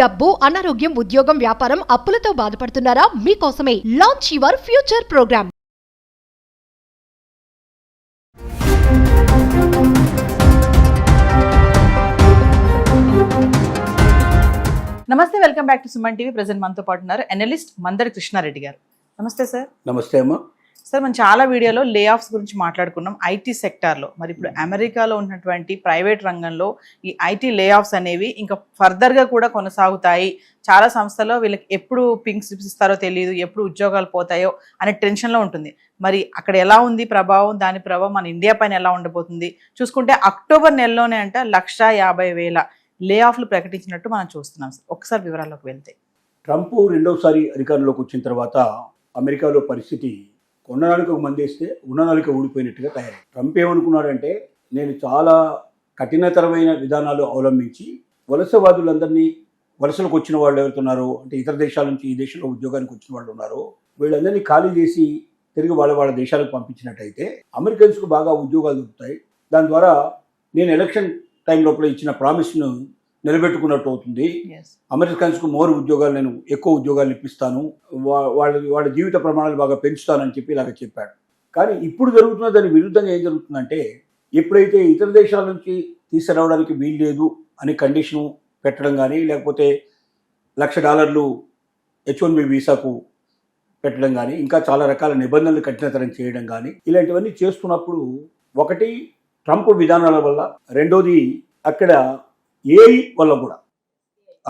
డబ్బు, అనారోగ్యం, ఉద్యోగం, వ్యాపారం, అప్పులతో బాధపడుతున్నారా? మీకోసమే లాంచ్ యువర్ ఫ్యూచర్ ప్రోగ్రామ్. నమస్తే, welcome back to Suman TV. Present మనతో పాటు ఉన్నారు అనలిస్ట్ మందడి కృష్ణారెడ్డి గారు. నమస్తే సార్. నమస్తే అమ్మా. సార్, మనం చాలా వీడియోలో లే ఆఫ్స్ గురించి మాట్లాడుకున్నాం. ఐటీ సెక్టార్లో మరి ఇప్పుడు అమెరికాలో ఉన్నటువంటి ప్రైవేట్ రంగంలో ఈ ఐటీ లే ఆఫ్స్ అనేవి ఇంకా ఫర్దర్గా కూడా కొనసాగుతాయి. చాలా సంస్థల్లో వీళ్ళకి ఎప్పుడు పింక్ స్లిప్స్ ఇస్తారో తెలియదు, ఎప్పుడు ఉద్యోగాలు పోతాయో అనే టెన్షన్లో ఉంటుంది. మరి అక్కడ ఎలా ఉంది ప్రభావం, దాని ప్రభావం మన ఇండియా పైన ఎలా ఉండబోతుంది చూసుకుంటే అక్టోబర్ నెలలోనే అంట 150,000 లే ఆఫ్లు ప్రకటించినట్టు మనం చూస్తున్నాం. సార్, ఒకసారి వివరాల్లోకి వెళ్తే, ట్రంప్ రెండోసారి అధికారంలోకి వచ్చిన తర్వాత అమెరికాలో పరిస్థితి కొన్ననాలిక మందేస్తే ఉన్ననాలిక ఊడిపోయినట్టుగా తయారు. ట్రంప్ ఏమనుకున్నాడంటే, నేను చాలా కఠినతరమైన విధానాలు అవలంబించి వలసవాదులందరినీ, వలసలకు వచ్చిన వాళ్ళు ఎవరుతున్నారో అంటే ఇతర దేశాల నుంచి ఈ దేశంలో ఉద్యోగానికి వచ్చిన వాళ్ళు ఉన్నారో వీళ్ళందరినీ ఖాళీ చేసి తిరిగి వాళ్ళ దేశాలకు పంపించినట్టయితే అమెరికన్స్కు బాగా ఉద్యోగాలు దొరుకుతాయి. దాని ద్వారా నేను ఎలక్షన్ టైం లోపల ఇచ్చిన ప్రామిస్ను నిలబెట్టుకున్నట్టు అవుతుంది. అమెరికన్స్కు నేను ఎక్కువ ఉద్యోగాలు ఇప్పిస్తాను, వాళ్ళ జీవిత ప్రమాణాలు బాగా పెంచుతానని చెప్పి ఇలాగ చెప్పాడు. కానీ ఇప్పుడు జరుగుతున్న దాని విరుద్ధంగా ఏం జరుగుతుందంటే, ఎప్పుడైతే ఇతర దేశాల నుంచి తీసుకురావడానికి వీలు లేదు అని కండిషను పెట్టడం కానీ, లేకపోతే $1,00,000 H-1B వీసాకు పెట్టడం కానీ, ఇంకా చాలా రకాల నిబంధనలు కఠినతరం చేయడం కానీ, ఇలాంటివన్నీ చేస్తున్నప్పుడు ఒకటి ట్రంప్ విధానాల వల్ల, రెండోది అక్కడ ఏఐ వల్ల కూడా,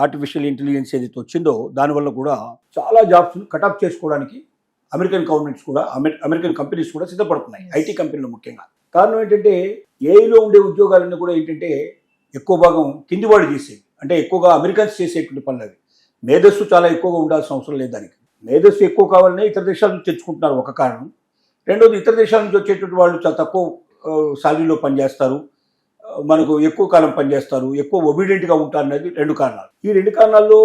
ఆర్టిఫిషియల్ ఇంటెలిజెన్స్ ఏదైతే వచ్చిందో దానివల్ల కూడా చాలా జాబ్స్ను కటప్ చేసుకోవడానికి అమెరికన్ గవర్నమెంట్స్ కూడా, అమెరికన్ కంపెనీస్ కూడా సిద్ధపడుతున్నాయి, ఐటీ కంపెనీలు ముఖ్యంగా. కారణం ఏంటంటే, ఏఐలో ఉండే ఉద్యోగాలన్నీ కూడా ఏంటంటే ఎక్కువ భాగం కిందివాడు చేసేవి, అంటే ఎక్కువగా అమెరికన్స్ చేసేటువంటి పనులు అవి. మేధస్సు చాలా ఎక్కువగా ఉండాల్సిన అవసరం లేదు దానికి. మేధస్సు ఎక్కువ కావాలనే ఇతర దేశాల నుంచి తెచ్చుకుంటున్నారు ఒక కారణం. రెండోది, ఇతర దేశాల నుంచి వచ్చేటువంటి వాళ్ళు చాలా తక్కువ సాలరీలో పనిచేస్తారు, మనకు ఎక్కువ కాలం పనిచేస్తారు, ఎక్కువ ఒబీడియంట్గా ఉంటారు అనేది రెండు కారణాలు. ఈ రెండు కారణాల్లో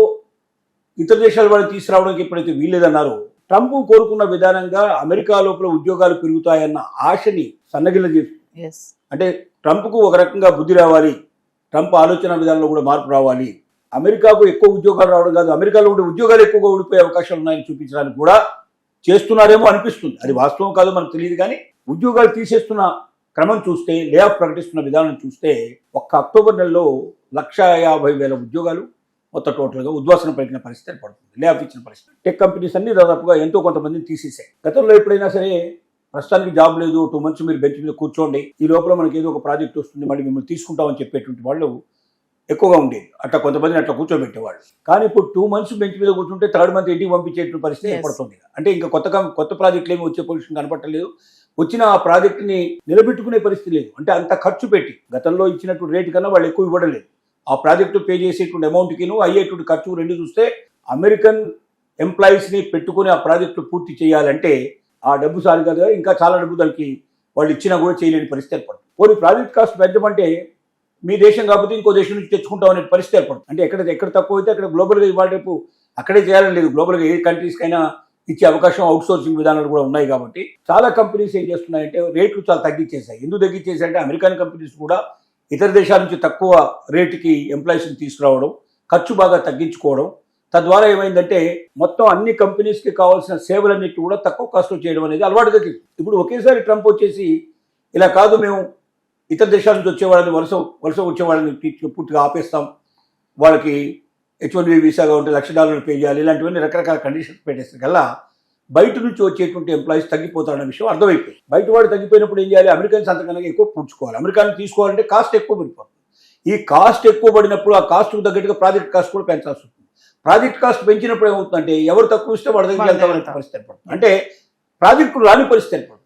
ఇతర దేశాల వాళ్ళు తీసుకురావడానికి ఎప్పుడైతే వీల్లేదన్నారో, ట్రంప్ కోరుకున్న విధానంగా అమెరికా లోపల ఉద్యోగాలు పెరుగుతాయన్న ఆశని సన్నగిల్ల చేస్తుంది. అంటే ట్రంప్కు ఒక రకంగా బుద్ధి రావాలి, ట్రంప్ ఆలోచన విధానంలో కూడా మార్పు రావాలి, అమెరికాకు ఎక్కువ ఉద్యోగాలు రావడం కాదు, అమెరికాలో ఉండే ఉద్యోగాలు ఎక్కువగా ఊడిపోయే అవకాశాలు ఉన్నాయని చూపించడానికి కూడా చేస్తున్నారేమో అనిపిస్తుంది. అది వాస్తవం కాదు మనకు తెలియదు. కానీ ఉద్యోగాలు తీసేస్తున్న క్రమం చూస్తే, లే ఆఫ్ ప్రకటిస్తున్న విధానం చూస్తే, ఒక్క అక్టోబర్ నెలలో 150,000 ఉద్యోగాలు మొత్తం టోటల్గా ఉద్వాసన పలికిన పరిస్థితి ఏర్పడుతుంది, లే ఆఫ్ ఇచ్చిన పరిస్థితి. టెక్ కంపెనీస్ అన్ని దాదాపుగా ఎంతో కొంతమందిని తీసేసాయి. గతంలో ఎప్పుడైనా సరే ప్రస్తుతానికి జాబ్ లేదు, 2 months మీరు బెంచ్ మీద కూర్చోండి, ఈ లోపల మనకి ఏదో ఒక ప్రాజెక్ట్ వస్తుంది, మళ్ళీ మిమ్మల్ని తీసుకుంటామని చెప్పేటువంటి వాళ్ళు ఎక్కువగా ఉండేది. అట్లా కొంతమందిని అట్లా కూర్చోబెట్టేవాళ్ళు. కానీ ఇప్పుడు 2 months బెంచ్ మీద కూర్చుంటే 3rd month ఇంటికి పంపించేటువంటి పరిస్థితి ఏర్పడుతుంది. అంటే ఇంకా కొత్త ప్రాజెక్టులు ఏమి వచ్చే పొజిషన్ కనపట్టలేదు, వచ్చిన ఆ ప్రాజెక్టుని నిలబెట్టుకునే పరిస్థితి లేదు. అంటే అంత ఖర్చు పెట్టి గతంలో ఇచ్చినటువంటి రేటు కన్నా వాళ్ళు ఎక్కువ ఇవ్వడలేదు. ఆ ప్రాజెక్టు పే చేసేటువంటి అమౌంట్కిను అయ్యేటువంటి ఖర్చు రెండు చూస్తే, అమెరికన్ ఎంప్లాయీస్ని పెట్టుకుని ఆ ప్రాజెక్టు పూర్తి చేయాలంటే ఆ డబ్బు సారి కదా, ఇంకా చాలా డబ్బు దానికి వాళ్ళు ఇచ్చినా కూడా చేయలేని పరిస్థితి ఏర్పడుతుంది. పోనీ ప్రాజెక్ట్ కాస్ట్ పెంచమంటే మీ దేశం కాకపోతే ఇంకో దేశం నుంచి తెచ్చుకుంటాం అనే పరిస్థితి ఏర్పడుతుంది. అంటే ఎక్కడ తక్కువ అయితే అక్కడ గ్లోబల్గా ఇవాళ రేపు అక్కడే చేయాలని లేదు, గ్లోబల్గా ఏ కంట్రీస్కైనా ఇచ్చే అవకాశం, అవుట్ సోర్సింగ్ విధానాలు కూడా ఉన్నాయి. కాబట్టి చాలా కంపెనీస్ ఏం చేస్తున్నాయంటే రేట్లు చాలా తగ్గించేసాయి. ఎందుకు తగ్గించేసాయంటే, అమెరికన్ కంపెనీస్ కూడా ఇతర దేశాల నుంచి తక్కువ రేటుకి ఎంప్లాయీస్ని తీసుకురావడం, ఖర్చు బాగా తగ్గించుకోవడం, తద్వారా ఏమైందంటే మొత్తం అన్ని కంపెనీస్కి కావాల్సిన సేవలన్నిటి కూడా తక్కువ కాస్ట్లో చేయడం అనేది అలవాటు తగ్గింది. ఇప్పుడు ఒకేసారి ట్రంప్ వచ్చేసి ఇలా కాదు, మేము ఇతర దేశాల నుంచి వచ్చేవాళ్ళని వలస వచ్చేవాళ్ళని పూర్తిగా ఆపేస్తాం, వాళ్ళకి H-1B వీసాగా ఉంటే $1,00,000 పే చేయాలి, ఇలాంటివన్నీ రకరకాల కండిషన్స్ పెట్టేసరికల్లా బయట నుంచి వచ్చేటువంటి ఎంప్లాయీస్ తగ్గిపోతారన్న విషయం అర్థమైపోయింది. బయట వాడు తగ్గిపోయినప్పుడు ఏం చేయాలి, అమెరికన్స్ అంతకన్నా ఎక్కువ పుంచుకోవాలి. అమెరికాని తీసుకోవాలంటే కాస్ట్ ఎక్కువ పడిపోతుంది. ఈ కాస్ట్ ఎక్కువ పడినప్పుడు ఆ కాస్ట్కు తగ్గట్టుగా ప్రాజెక్ట్ కాస్ట్ కూడా పెంచాల్సి ఉంటుంది. ప్రాజెక్ట్ కాస్ట్ పెంచినప్పుడు ఏమవుతుందంటే, ఎవరు తక్కువ ఇస్తే వాడి దగ్గర వెళ్తామనే పరిస్థితి ఏర్పడుతుంది. అంటే ప్రాజెక్టులు రాని పరిస్థితి ఏర్పడుతుంది.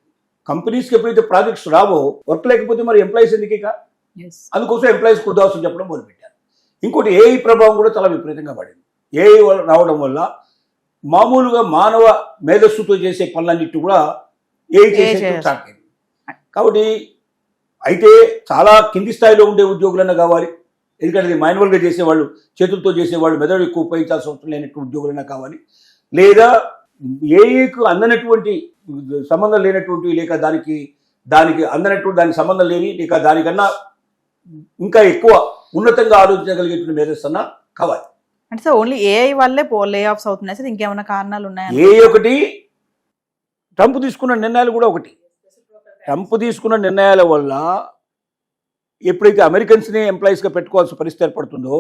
కంపెనీస్కి ఎప్పుడైతే ప్రాజెక్ట్స్ రావో, వర్క్ లేకపోతే మరి ఎంప్లాయీస్ ఎందుకు, అందుకోసం ఎంప్లాయీస్ కుదాల్సిన చెప్పడం మొదలుపెట్టారు. ఇంకోటి, ఏఐ ప్రభావం కూడా చాలా విపరీతంగా పడింది. ఏఐ రావడం వల్ల మామూలుగా మానవ మేధస్సుతో చేసే పనులన్నిటి కూడా ఏఐ చేసే స్టార్ట్ అయింది. కాబట్టి అయితే చాలా కింది స్థాయిలో ఉండే ఉద్యోగులన్నా కావాలి, ఎందుకంటే మాన్యువల్గా చేసేవాళ్ళు, చేతులతో చేసేవాళ్ళు, మెదడు ఎక్కువ ఉపయోగించాల్సిన అవసరం లేనటువంటి ఉద్యోగులన్నా కావాలి, లేదా ఏఐకు అందనటువంటి సంబంధం లేనటువంటి, లేక దానికి అందనటువంటి దానికి సంబంధం లేని, లేక దానికన్నా ఇంకా ఎక్కువ ఉన్నతంగా ఆలోచించగలిగేటువంటి మేధస్సు అన్న కావాలి. అంటే సార్ ఓన్లీ ఏఐ వల్లే లే ఆఫ్స్ అవుతున్నాయి సార్, ఇంకేమైనా కారణాలు ఉన్నాయా? ఒకటి ట్రంప్ తీసుకున్న నిర్ణయాలు కూడా ఒకటి. ట్రంప్ తీసుకున్న నిర్ణయాల వల్ల ఎప్పుడైతే అమెరికన్స్ని ఎంప్లాయీస్గా పెట్టుకోవాల్సిన పరిస్థితి ఏర్పడుతుందో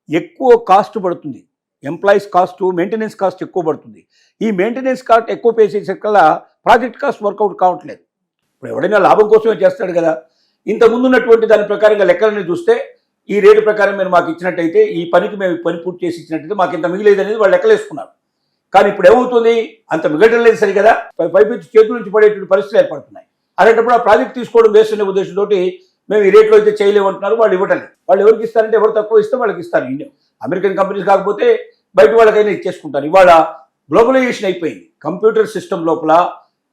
ఎక్కువ కాస్ట్ పడుతుంది. ఎంప్లాయీస్ కాస్ట్, మెయింటెనెన్స్ కాస్ట్ ఎక్కువ పడుతుంది. ఈ మెయింటెనెన్స్ కాస్ట్ ఎక్కువ పే చేసేకల్లా ప్రాజెక్ట్ కాస్ట్ వర్కౌట్ కావట్లేదు. ఇప్పుడు ఎవడైనా లాభం కోసమే చేస్తాడు కదా. ఇంత ముందు ఉన్నటువంటి దాని ప్రకారంగా లెక్కలని చూస్తే ఈ రేటు ప్రకారం మీరు మాకు ఇచ్చినట్టయితే, ఈ పనికి మేము పని పూర్తి చేసి ఇచ్చినట్టయితే మాకు ఇంత మిగిలేదు అనేది వాళ్ళు లెక్కలేసుకున్నారు. కానీ ఇప్పుడు ఏమవుతుంది, అంత మిగలడం లేదు సరి కదా, పైపించి చేతుల నుంచి పడేటువంటి పరిస్థితులు ఏర్పడుతున్నాయి. అలాంటప్పుడు ఆ ప్రాజెక్ట్ తీసుకోవడం వేస్ట్ అనే ఉద్దేశంతో మేము ఈ రేట్లో అయితే చేయలేమంటున్నారు. వాళ్ళు ఇవ్వటం. వాళ్ళు ఎవరికి ఇస్తారంటే ఎవరు తక్కువ ఇస్తే వాళ్ళకి ఇస్తారు. అమెరికన్ కంపెనీస్ కాకపోతే బయట వాళ్ళకైనా ఇచ్చేసుకుంటారు. ఇవాళ గ్లోబలైజేషన్ అయిపోయింది. కంప్యూటర్ సిస్టమ్ లోపల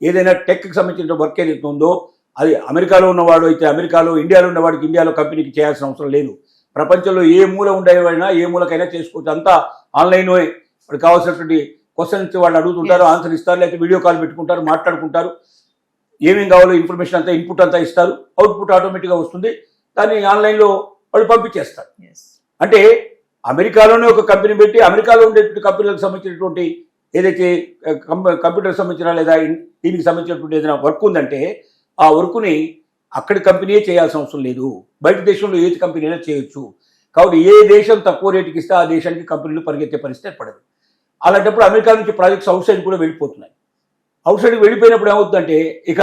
ఏదైనా టెక్కి సంబంధించిన వర్క్ ఏదైతే ఉందో అది అమెరికాలో ఉన్నవాడు అయితే అమెరికాలో, ఇండియాలో ఉన్నవాడికి ఇండియాలో కంపెనీకి చేయాల్సిన అవసరం లేదు. ప్రపంచంలో ఏ మూల ఉండేవైనా ఏ మూలకైనా చేసుకోవచ్చు. అంతా ఆన్లైన్. వాడికి కావాల్సినటువంటి క్వశ్చన్స్ వాళ్ళు అడుగుతుంటారు, ఆన్సర్ ఇస్తారు, లేకపోతే వీడియో కాల్ పెట్టుకుంటారు, మాట్లాడుకుంటారు. ఏమేం కావాలో ఇన్ఫర్మేషన్ అంతా ఇన్పుట్ అంతా ఇస్తారు, అవుట్పుట్ ఆటోమేటిక్గా వస్తుంది. దాన్ని ఆన్లైన్లో వాళ్ళు పంపించేస్తారు. అంటే అమెరికాలోనే ఒక కంపెనీ పెట్టి అమెరికాలో ఉండేటువంటి కంపెనీలకు సంబంధించినటువంటి ఏదైతే కంప్యూటర్ సంబంధించిన లేదా దీనికి సంబంధించినటువంటి ఏదైనా వర్క్ ఉందంటే ఆ వర్క్ని అక్కడి కంపెనీయే చేయాల్సిన అవసరం లేదు. బయట దేశంలో ఏ కంపెనీ అయినా చేయొచ్చు. కాబట్టి ఏ దేశం తక్కువ రేటుకి ఇస్తే ఆ దేశానికి కంపెనీలు పరిగెత్తే పరిస్థితి ఏర్పడదు. అలాంటప్పుడు అమెరికా నుంచి ప్రాజెక్ట్స్ అవుట్ సైడ్ కూడా వెళ్ళిపోతున్నాయి. అవుట్ సైడ్కి వెళ్ళిపోయినప్పుడు ఏమవుతుందంటే ఇక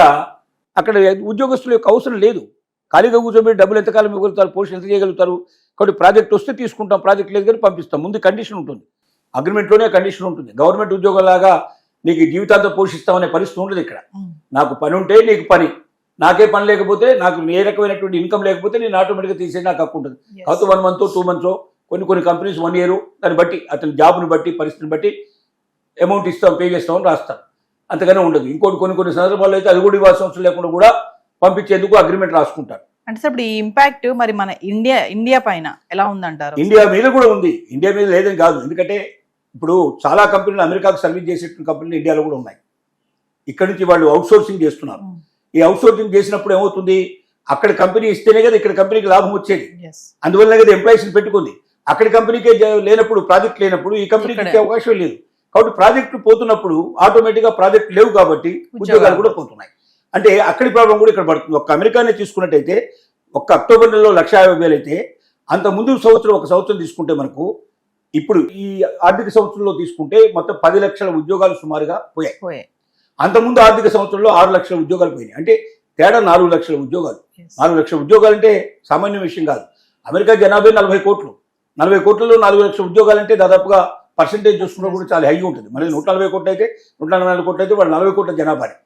అక్కడ ఉద్యోగస్తుల యొక్క అవసరం లేదు. ఖాళీగా కూర్చోబెట్టి డబ్బులు ఎంతకాలం ఇవ్వగలుగుతారు, పోషన్ ఎంత చేయగలుగుతారు. కాబట్టి ప్రాజెక్ట్ వస్తే తీసుకుంటాం, ప్రాజెక్ట్ లేదు కానీ పంపిస్తాం. ముందు కండిషన్ ఉంటుంది, అగ్రిమెంట్లోనే కండిషన్ ఉంటుంది. గవర్నమెంట్ ఉద్యోగంలాగా నీకు జీవితాంతం పోషిస్తామనే పరిస్థితి ఉండదు ఇక్కడ. నాకు పని ఉంటే నీకు పని, నాకే పని లేకపోతే, నాకు ఏ రకమైనటువంటి ఇన్కమ్ లేకపోతే నేను ఆటోమేటిక్గా తీసేది నాకు హక్కు ఉంటుంది. కాబట్టి 1 month 2 months కొన్ని కంపెనీస్ 1 year దాన్ని బట్టి అతని జాబ్ని బట్టి పరిస్థితిని బట్టి అమౌంట్ ఇస్తాం, పే చేస్తామని రాస్తాం. అంతగానే ఉండదు. ఇంకోటి కొన్ని సందర్భాల్లో అయితే అది కూడా ఇవ్వాల్సిన అవసరం లేకుండా కూడా పంపించేందుకు అగ్రిమెంట్ రాసుకుంటారు. అంటే సార్ ఇప్పుడు ఈ ఇంపాక్ట్ మరి మన ఇండియా పైన ఎలా ఉందంటారు? ఇండియా మీద కూడా ఉంది. ఇండియా మీద లేదని కాదు. ఎందుకంటే ఇప్పుడు చాలా కంపెనీలు అమెరికాకు సర్వీస్ చేసేటువంటి కంపెనీలు ఇండియాలో కూడా ఉన్నాయి. ఇక్కడ నుంచి వాళ్ళు అవుట్సోర్సింగ్ చేస్తున్నారు. ఈ అవుట్సోర్సింగ్ చేసినప్పుడు ఏమవుతుంది, అక్కడ కంపెనీ ఇస్తేనే కదా ఇక్కడ కంపెనీకి లాభం వచ్చేది. అందువల్లనే కదా ఎంప్లాయీస్ని పెట్టుకుంది. అక్కడి కంపెనీకే లేనప్పుడు, ప్రాజెక్ట్ లేనప్పుడు ఈ కంపెనీకి ఇచ్చే అవకాశం లేదు. కాబట్టి ప్రాజెక్టులు పోతున్నప్పుడు ఆటోమేటిక్గా ప్రాజెక్ట్ లేవు కాబట్టి ఉద్యోగాలు కూడా పోతున్నాయి. అంటే అక్కడి ప్రాబ్లం కూడా ఇక్కడ పడుతుంది. ఒక్క అమెరికానే తీసుకున్నట్టయితే ఒక్క అక్టోబర్ నెలలో 150,000 అయితే అంత ముందు ఒక సంవత్సరం తీసుకుంటే మనకు ఇప్పుడు ఈ ఆర్థిక సంవత్సరంలో తీసుకుంటే మొత్తం 10 లక్షల ఉద్యోగాలు సుమారుగా పోయాయి. అంతకుముందు ఆర్థిక సంవత్సరంలో 6 లక్షల ఉద్యోగాలు పోయినాయి. అంటే తేడా 4 లక్షల ఉద్యోగాలు. 4 లక్షల ఉద్యోగాలు అంటే సామాన్య విషయం కాదు. అమెరికా జనాభా 40 కోట్లు. 40 కోట్లలో 4 లక్షల ఉద్యోగాలు అంటే దాదాపుగా పర్సెంటేజ్ చూసుకున్నా కూడా చాలా హైగా ఉంటుంది. మనది 140 కోట్లు అయితే 144 కోట్లు అయితే వాళ్ళు 40 కోట్ల జనాభానే.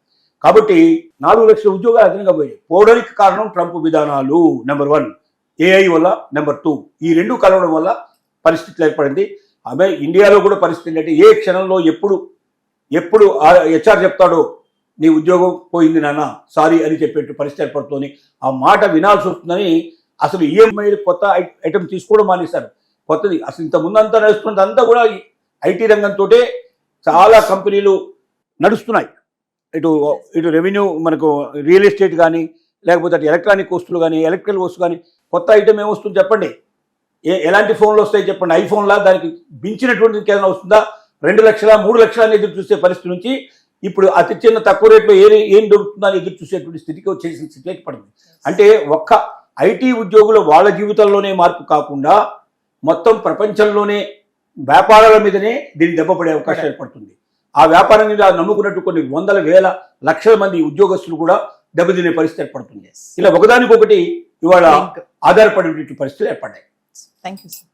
కాబట్టి 4 లక్షల ఉద్యోగాలు అదనంగా పోయాయి. పోవడానికి కారణం ట్రంప్ విధానాలు నెంబర్ 1, ఏఐ వల్ల నెంబర్ 2. ఈ రెండు కలవడం వల్ల పరిస్థితులు ఏర్పడింది. ఇండియాలో కూడా పరిస్థితి ఏంటంటే ఏ క్షణంలో ఎప్పుడు హెచ్ఆర్ చెప్తాడో నీ ఉద్యోగం పోయింది నాన్న సారీ అని చెప్పేట్టు పరిస్థితి ఏర్పడుతుంది. ఆ మాట వినాల్సి వస్తుందని అసలు ఈఎంఐ కొత్త ఐటమ్ తీసుకోవడం మానేశారు. కొత్తది అసలు ఇంత ముందంతా నడుస్తున్నదంతా కూడా ఐటీ రంగంతో చాలా కంపెనీలు నడుస్తున్నాయి. ఇటు రెవెన్యూ, మనకు రియల్ ఎస్టేట్ కానీ, లేకపోతే అటు ఎలక్ట్రానిక్ వస్తువులు కానీ, ఎలక్ట్రికల్ వస్తువు కానీ, కొత్త ఐటమ్ ఏమొస్తుంది చెప్పండి. ఎలాంటి ఫోన్లు వస్తాయి చెప్పండి. ఐఫోన్లా దానికి మించినటువంటి ఏదైనా వస్తుందా? 2 లక్షల 3 లక్షల అని ఎదురు చూసే పరిస్థితి నుంచి ఇప్పుడు అతి చిన్న తక్కువ రేట్లో ఏం దొరుకుతుందా అని ఎదురు చూసేటువంటి స్థితికి వచ్చేసిన స్థితి ఏర్పడింది. అంటే ఒక్క ఐటీ ఉద్యోగులు వాళ్ళ జీవితంలోనే మార్పు కాకుండా మొత్తం ప్రపంచంలోనే వ్యాపారాల మీదనే దీన్ని దెబ్బపడే అవకాశం ఏర్పడుతుంది. ఆ వ్యాపారం మీద నమ్ముకున్నట్టు కొన్ని 100,000 లక్షల మంది ఉద్యోగస్తులు కూడా దెబ్బతినే పరిస్థితి ఏర్పడుతుంది. ఇలా ఒకదానికొకటి ఇవాళ ఆధారపడేటువంటి పరిస్థితులు ఏర్పడ్డాయి. Thank you sir.